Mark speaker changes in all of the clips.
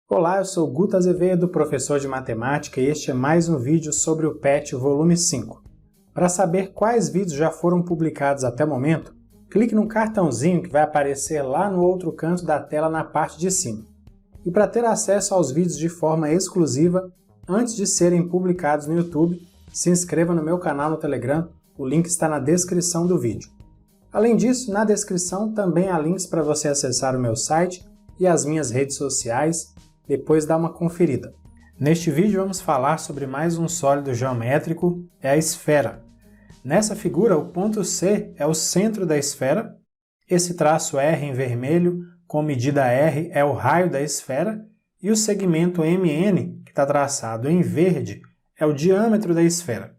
Speaker 1: Olá, eu sou Guto Azevedo, professor de matemática, e este é mais um vídeo sobre o PET volume 5. Para saber quais vídeos já foram publicados até o momento, clique no cartãozinho que vai aparecer lá no outro canto da tela na parte de cima. E para ter acesso aos vídeos de forma exclusiva, antes de serem publicados no YouTube, se inscreva no meu canal no Telegram, o link está na descrição do vídeo. Além disso, na descrição também há links para você acessar o meu site e as minhas redes sociais. Depois dá uma conferida. Neste vídeo vamos falar sobre mais um sólido geométrico, é a esfera. Nessa figura, o ponto C é o centro da esfera, esse traço R em vermelho, com medida R, é o raio da esfera, e o segmento MN, que está traçado em verde, é o diâmetro da esfera.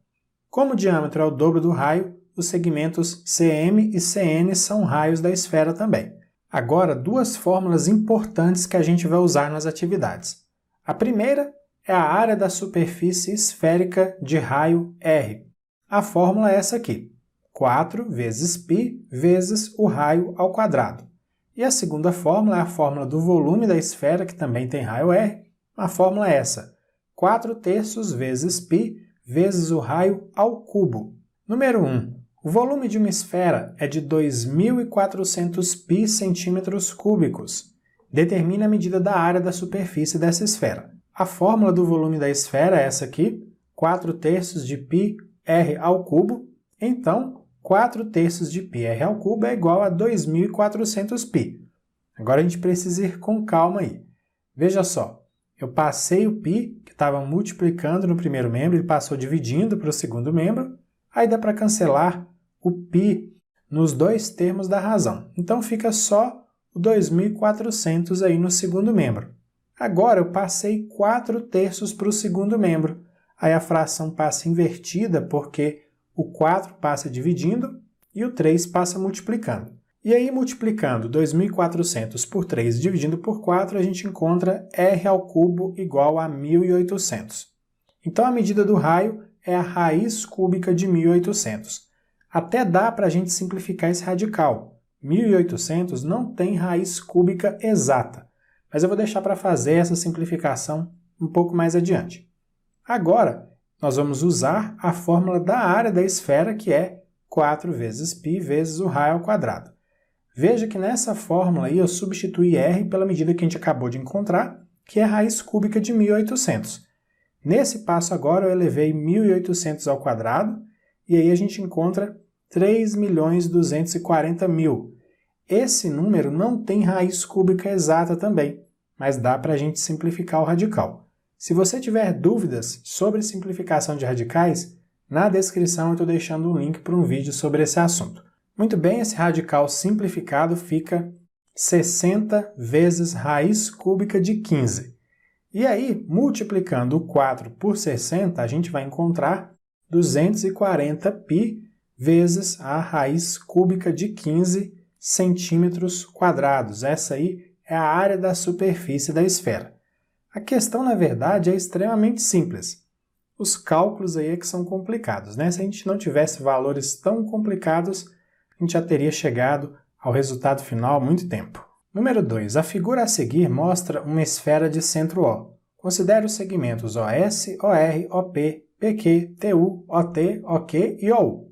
Speaker 1: Como o diâmetro é o dobro do raio, os segmentos CM e CN são raios da esfera também. Agora, duas fórmulas importantes que a gente vai usar nas atividades. A primeira é a área da superfície esférica de raio R. A fórmula é essa aqui, 4 vezes π vezes o raio ao quadrado. E a segunda fórmula é a fórmula do volume da esfera, que também tem raio R. A fórmula é essa, 4/3 vezes π vezes o raio ao cubo. Número 1. O volume de uma esfera é de 2.400 π centímetros cúbicos. Determine a medida da área da superfície dessa esfera. A fórmula do volume da esfera é essa aqui, 4/3 de π r ao cubo. Então, 4/3 de π r ao cubo é igual a 2.400 π. Agora a gente precisa ir com calma aí. Veja só, eu passei o π, que estava multiplicando no primeiro membro, ele passou dividindo para o segundo membro. Aí dá para cancelar o π nos dois termos da razão. Então fica só o 2.400 aí no segundo membro. Agora eu passei 4/3 para o segundo membro. Aí a fração passa invertida porque o 4 passa dividindo e o 3 passa multiplicando. E aí multiplicando 2.400 por 3 dividindo por 4, a gente encontra r ao cubo igual a 1.800. Então a medida do raio é a raiz cúbica de 1.800. Até dá para a gente simplificar esse radical. 1.800 não tem raiz cúbica exata, mas eu vou deixar para fazer essa simplificação um pouco mais adiante. Agora, nós vamos usar a fórmula da área da esfera, que é 4 vezes π vezes o raio ao quadrado. Veja que nessa fórmula aí eu substituí R pela medida que a gente acabou de encontrar, que é a raiz cúbica de 1.800. Nesse passo agora eu elevei 1.800 ao quadrado e aí a gente encontra 3.240.000. Esse número não tem raiz cúbica exata também, mas dá para a gente simplificar o radical. Se você tiver dúvidas sobre simplificação de radicais, na descrição eu estou deixando um link para um vídeo sobre esse assunto. Muito bem, esse radical simplificado fica 60 vezes raiz cúbica de 15. E aí, multiplicando o 4 por 60, a gente vai encontrar 240 π vezes a raiz cúbica de 15 centímetros quadrados. Essa aí é a área da superfície da esfera. A questão, na verdade, é extremamente simples. Os cálculos aí é que são complicados, né? Se a gente não tivesse valores tão complicados, a gente já teria chegado ao resultado final há muito tempo. Número 2. A figura a seguir mostra uma esfera de centro O. Considere os segmentos OS, OR, OP, PQ, TU, OT, OK e OU.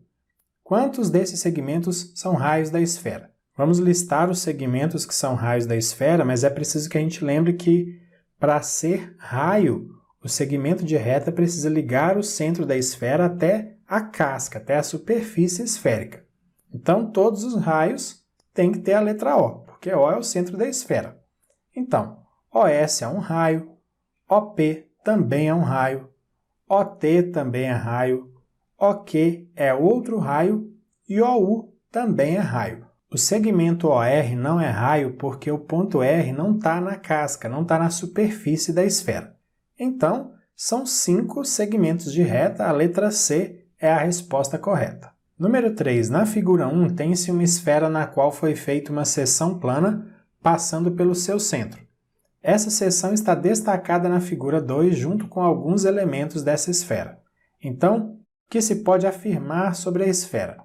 Speaker 1: Quantos desses segmentos são raios da esfera? Vamos listar os segmentos que são raios da esfera, mas é preciso que a gente lembre que, para ser raio, o segmento de reta precisa ligar o centro da esfera até a casca, até a superfície esférica. Então, todos os raios têm que ter a letra O, porque O é o centro da esfera. Então, OS é um raio, OP também é um raio, OT também é raio, OK é outro raio e OU também é raio. O segmento OR não é raio porque o ponto R não está na casca, não está na superfície da esfera. Então, são 5 segmentos de reta, a letra C é a resposta correta. Número 3. Na figura 1, tem-se uma esfera na qual foi feita uma seção plana passando pelo seu centro. Essa seção está destacada na figura 2 junto com alguns elementos dessa esfera. Então, o que se pode afirmar sobre a esfera?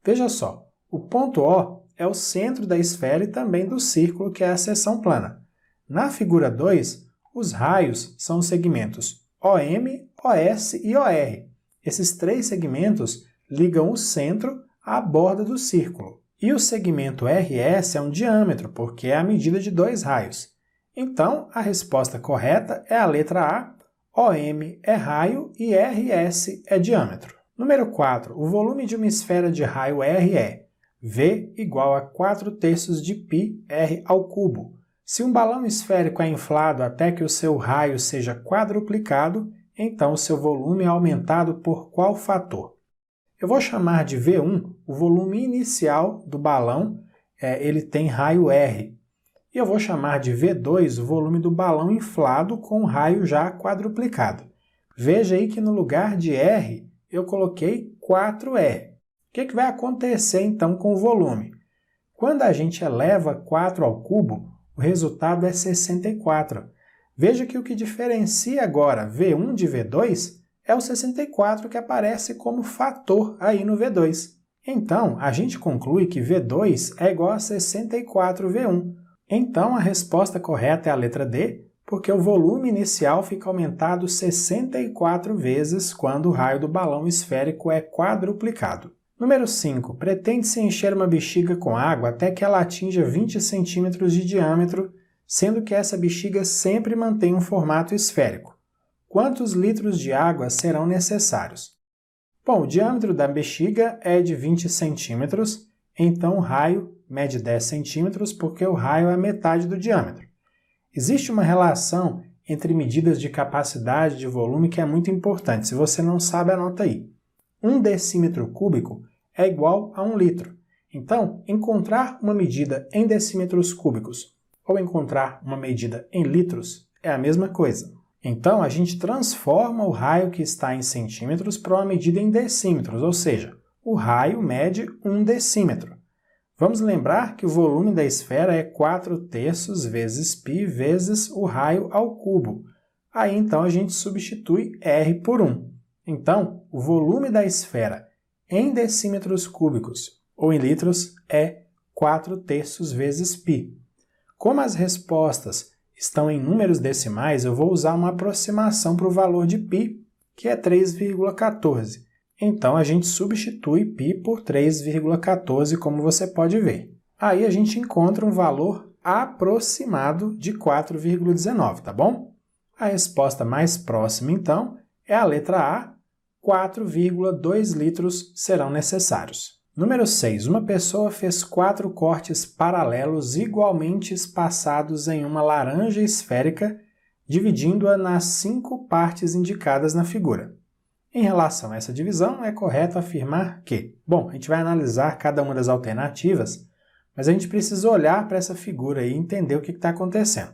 Speaker 1: Veja só, o ponto O é o centro da esfera e também do círculo, que é a seção plana. Na figura 2, Os raios são os segmentos OM, OS e OR. Esses três segmentos ligam o centro à borda do círculo. E o segmento RS é um diâmetro, porque é a medida de dois raios. Então, a resposta correta é a letra A, OM é raio e RS é diâmetro. Número 4. O volume de uma esfera de raio R é V igual a 4/3 de πr ao cubo. Se um balão esférico é inflado até que o seu raio seja quadruplicado, então o seu volume é aumentado por qual fator? Eu vou chamar de V1 o volume inicial do balão, ele tem raio R. E eu vou chamar de V2 o volume do balão inflado com raio já quadruplicado. Veja aí que no lugar de R eu coloquei 4R. O que vai acontecer então com o volume? Quando a gente eleva 4 ao cubo, o resultado é 64. Veja que o que diferencia agora V1 de V2 é o 64 que aparece como fator aí no V2. Então, a gente conclui que V2 é igual a 64V1. Então, a resposta correta é a letra D, porque o volume inicial fica aumentado 64 vezes quando o raio do balão esférico é quadruplicado. Número 5. Pretende-se encher uma bexiga com água até que ela atinja 20 centímetros de diâmetro, sendo que essa bexiga sempre mantém um formato esférico. Quantos litros de água serão necessários? Bom, o diâmetro da bexiga é de 20 centímetros, então o raio mede 10 centímetros porque o raio é a metade do diâmetro. Existe uma relação entre medidas de capacidade de volume que é muito importante. Se você não sabe, anota aí. 1 decímetro cúbico é igual a 1 litro. Então, encontrar uma medida em decímetros cúbicos ou encontrar uma medida em litros é a mesma coisa. Então, a gente transforma o raio que está em centímetros para uma medida em decímetros, ou seja, o raio mede 1 decímetro. Vamos lembrar que o volume da esfera é 4/3 vezes π vezes o raio ao cubo. Aí, então, a gente substitui R por 1. Então, o volume da esfera em decímetros cúbicos ou em litros é 4/3 vezes π. Como as respostas estão em números decimais, eu vou usar uma aproximação para o valor de π, que é 3,14. Então, a gente substitui π por 3,14, como você pode ver. Aí a gente encontra um valor aproximado de 4,19, tá bom? A resposta mais próxima, então, é a letra A, 4,2 litros serão necessários. Número 6. Uma pessoa fez 4 cortes paralelos igualmente espaçados em uma laranja esférica, dividindo-a nas 5 partes indicadas na figura. Em relação a essa divisão, é correto afirmar que... Bom, a gente vai analisar cada uma das alternativas, mas a gente precisa olhar para essa figura e entender o que está acontecendo.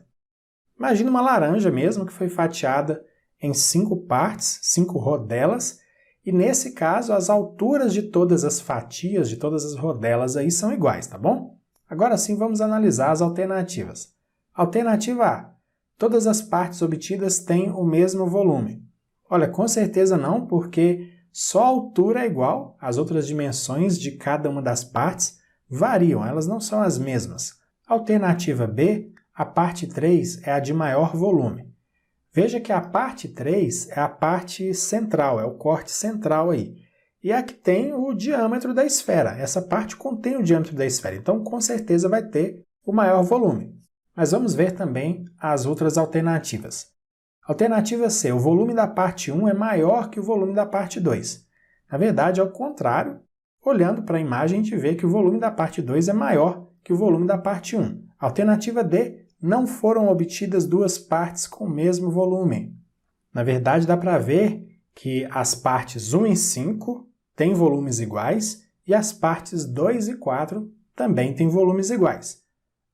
Speaker 1: Imagina uma laranja mesmo que foi fatiada em 5 partes, 5 rodelas, e nesse caso as alturas de todas as fatias, de todas as rodelas aí são iguais, tá bom? Agora sim vamos analisar as alternativas. Alternativa A. Todas as partes obtidas têm o mesmo volume. Olha, com certeza não, porque só a altura é igual, as outras dimensões de cada uma das partes variam, elas não são as mesmas. Alternativa B. A parte 3 é a de maior volume. Veja que a parte 3 é a parte central, é o corte central aí. E é a que tem o diâmetro da esfera. Essa parte contém o diâmetro da esfera, então com certeza vai ter o maior volume. Mas vamos ver também as outras alternativas. Alternativa C, o volume da parte 1 é maior que o volume da parte 2. Na verdade, é o contrário. Olhando para a imagem, a gente vê que o volume da parte 2 é maior que o volume da parte 1. Alternativa D, não foram obtidas 2 partes com o mesmo volume. Na verdade, dá para ver que as partes 1 e 5 têm volumes iguais e as partes 2 e 4 também têm volumes iguais.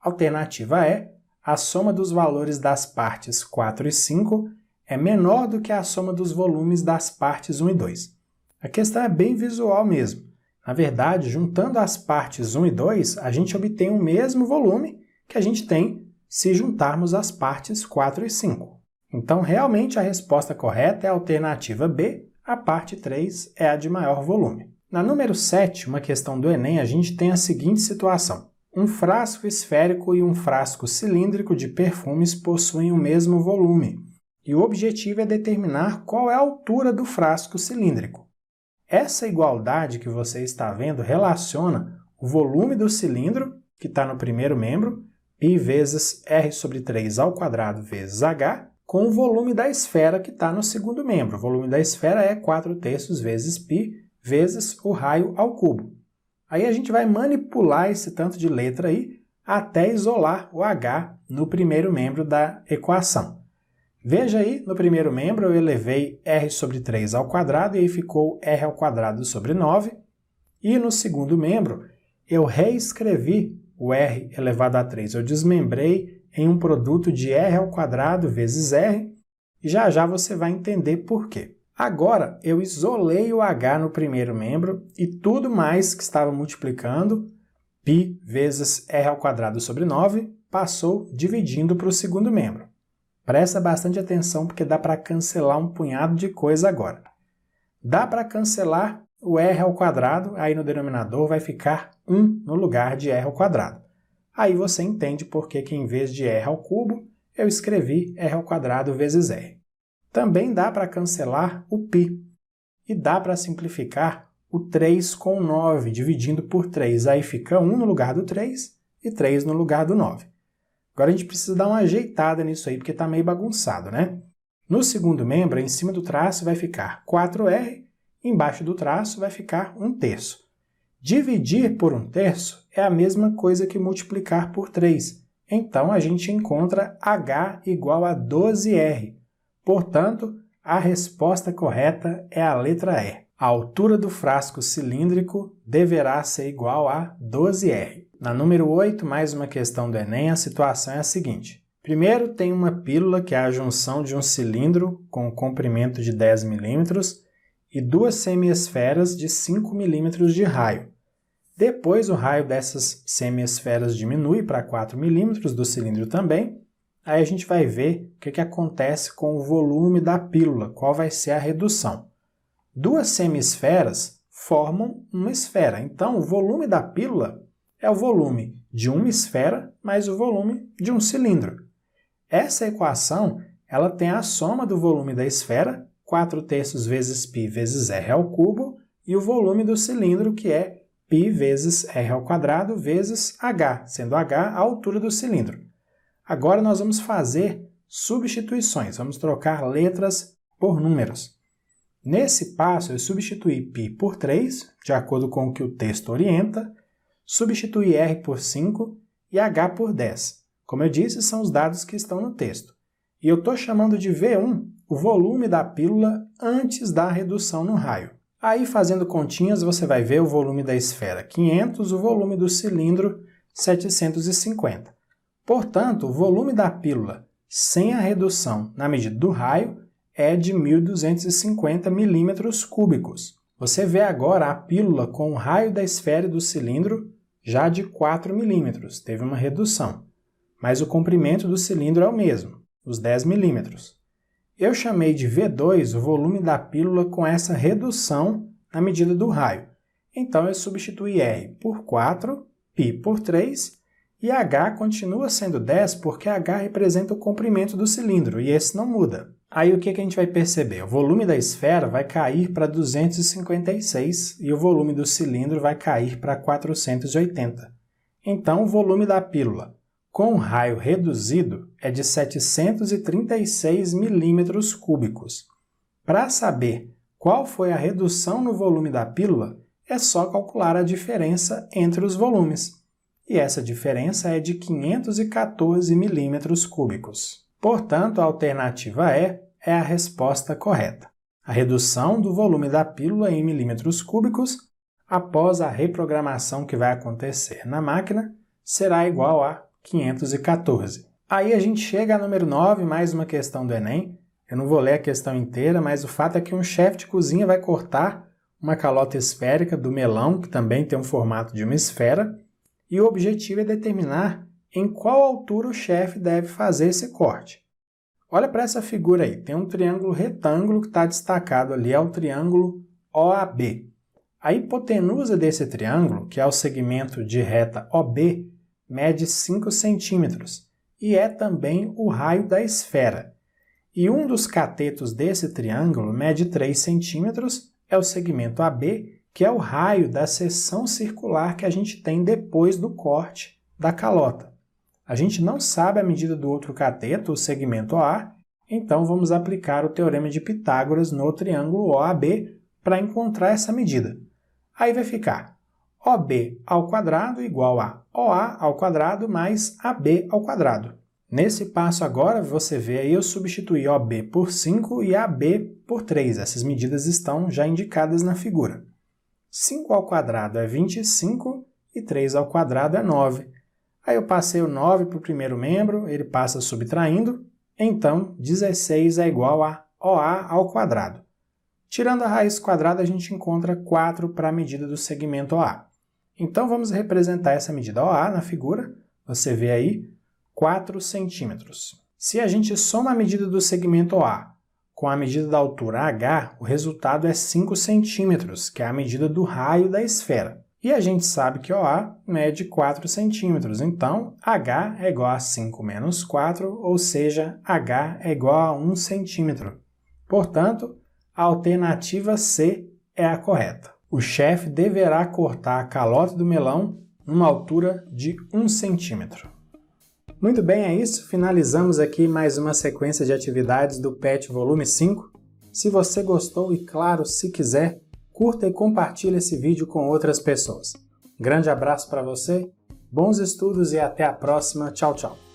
Speaker 1: Alternativa E, a soma dos valores das partes 4 e 5 é menor do que a soma dos volumes das partes 1 e 2. A questão é bem visual mesmo. Na verdade, juntando as partes 1 e 2, a gente obtém o mesmo volume que a gente tem se juntarmos as partes 4 e 5. Então, realmente, a resposta correta é a alternativa B, a parte 3 é a de maior volume. Na número 7, uma questão do Enem, a gente tem a seguinte situação. Um frasco esférico e um frasco cilíndrico de perfumes possuem o mesmo volume, e o objetivo é determinar qual é a altura do frasco cilíndrico. Essa igualdade que você está vendo relaciona o volume do cilindro, que está no primeiro membro, π vezes r sobre 3 ao quadrado vezes h, com o volume da esfera que está no segundo membro. O volume da esfera é 4/3 vezes π vezes o raio ao cubo. Aí a gente vai manipular esse tanto de letra aí até isolar o h no primeiro membro da equação. Veja aí, no primeiro membro eu elevei r sobre 3 ao quadrado e aí ficou r ao quadrado sobre 9. E no segundo membro eu reescrevi o r elevado a 3. Eu desmembrei em um produto de r ao quadrado vezes r e já já você vai entender por quê. Agora eu isolei o h no primeiro membro e tudo mais que estava multiplicando, π vezes r ao quadrado sobre 9, passou dividindo para o segundo membro. Presta bastante atenção porque dá para cancelar um punhado de coisa agora. Dá para cancelar o r ao quadrado, aí no denominador vai ficar 1 no lugar de r ao quadrado. Aí você entende por que em vez de r ao cubo, eu escrevi r ao quadrado vezes r. Também dá para cancelar o π. E dá para simplificar o 3 com 9, dividindo por 3. Aí fica 1 no lugar do 3 e 3 no lugar do 9. Agora a gente precisa dar uma ajeitada nisso aí, porque está meio bagunçado, né? No segundo membro, em cima do traço vai ficar 4r, embaixo do traço vai ficar 1/3. Dividir por 1/3 é a mesma coisa que multiplicar por 3. Então a gente encontra h igual a 12r. Portanto, a resposta correta é a letra E. A altura do frasco cilíndrico deverá ser igual a 12r. Na número 8, mais uma questão do Enem, a situação é a seguinte. Primeiro tem uma pílula que é a junção de um cilindro com comprimento de 10 mm e duas semiesferas de 5 mm de raio. Depois o raio dessas semiesferas diminui para 4 mm do cilindro também. Aí a gente vai ver o que acontece com o volume da pílula, qual vai ser a redução. Duas semiesferas formam uma esfera, então o volume da pílula é o volume de uma esfera mais o volume de um cilindro. Essa equação ela tem a soma do volume da esfera, 4/3 vezes π vezes r ao cubo, e o volume do cilindro, que é π vezes r ao quadrado vezes h, sendo h a altura do cilindro. Agora nós vamos fazer substituições, vamos trocar letras por números. Nesse passo eu substituí π por 3, de acordo com o que o texto orienta, substituí r por 5 e h por 10. Como eu disse, são os dados que estão no texto. E eu estou chamando de V1 o volume da pílula antes da redução no raio. Aí, fazendo continhas, você vai ver o volume da esfera 500, o volume do cilindro 750. Portanto, o volume da pílula sem a redução na medida do raio é de 1.250 milímetros cúbicos. Você vê agora a pílula com o raio da esfera e do cilindro já de 4 milímetros, teve uma redução. Mas o comprimento do cilindro é o mesmo, os 10 milímetros. Eu chamei de V2 o volume da pílula com essa redução na medida do raio. Então eu substituí R por 4, π por 3, e H continua sendo 10 porque H representa o comprimento do cilindro, e esse não muda. Aí o que a gente vai perceber? O volume da esfera vai cair para 256 e o volume do cilindro vai cair para 480. Então o volume da pílula com raio reduzido é de 736 milímetros cúbicos. Para saber qual foi a redução no volume da pílula, é só calcular a diferença entre os volumes. E essa diferença é de 514 milímetros cúbicos. Portanto, a alternativa E é a resposta correta. A redução do volume da pílula em milímetros cúbicos, após a reprogramação que vai acontecer na máquina, será igual a 514. Aí a gente chega a número 9, mais uma questão do Enem. Eu não vou ler a questão inteira, mas o fato é que um chefe de cozinha vai cortar uma calota esférica do melão, que também tem um formato de uma esfera, e o objetivo é determinar em qual altura o chefe deve fazer esse corte. Olha para essa figura aí, tem um triângulo retângulo que está destacado ali, é o triângulo OAB. A hipotenusa desse triângulo, que é o segmento de reta OB, mede 5 centímetros e é também o raio da esfera. E um dos catetos desse triângulo mede 3 centímetros, é o segmento AB, que é o raio da seção circular que a gente tem depois do corte da calota. A gente não sabe a medida do outro cateto, o segmento OA, então vamos aplicar o teorema de Pitágoras no triângulo OAB para encontrar essa medida. Aí vai ficar OB ao quadrado igual a OA ao quadrado mais AB ao quadrado. Nesse passo agora, você vê aí eu substituí OB por 5 e AB por 3. Essas medidas estão já indicadas na figura. 5 ao quadrado é 25 e 3 ao quadrado é 9. Aí eu passei o 9 para o primeiro membro, ele passa subtraindo, então 16 é igual a OA ao quadrado. Tirando a raiz quadrada, a gente encontra 4 para a medida do segmento OA. Então vamos representar essa medida OA na figura. Você vê aí 4 centímetros. Se a gente soma a medida do segmento OA com a medida da altura H, o resultado é 5 centímetros, que é a medida do raio da esfera. E a gente sabe que OA mede 4 centímetros, então H é igual a 5 menos 4, ou seja, H é igual a 1 centímetro. Portanto, a alternativa C é a correta. O chefe deverá cortar a calota do melão numa altura de 1 centímetro. Muito bem, é isso. Finalizamos aqui mais uma sequência de atividades do PET Volume 5. Se você gostou e, claro, se quiser, curta e compartilhe esse vídeo com outras pessoas. Grande abraço para você, bons estudos e até a próxima. Tchau, tchau!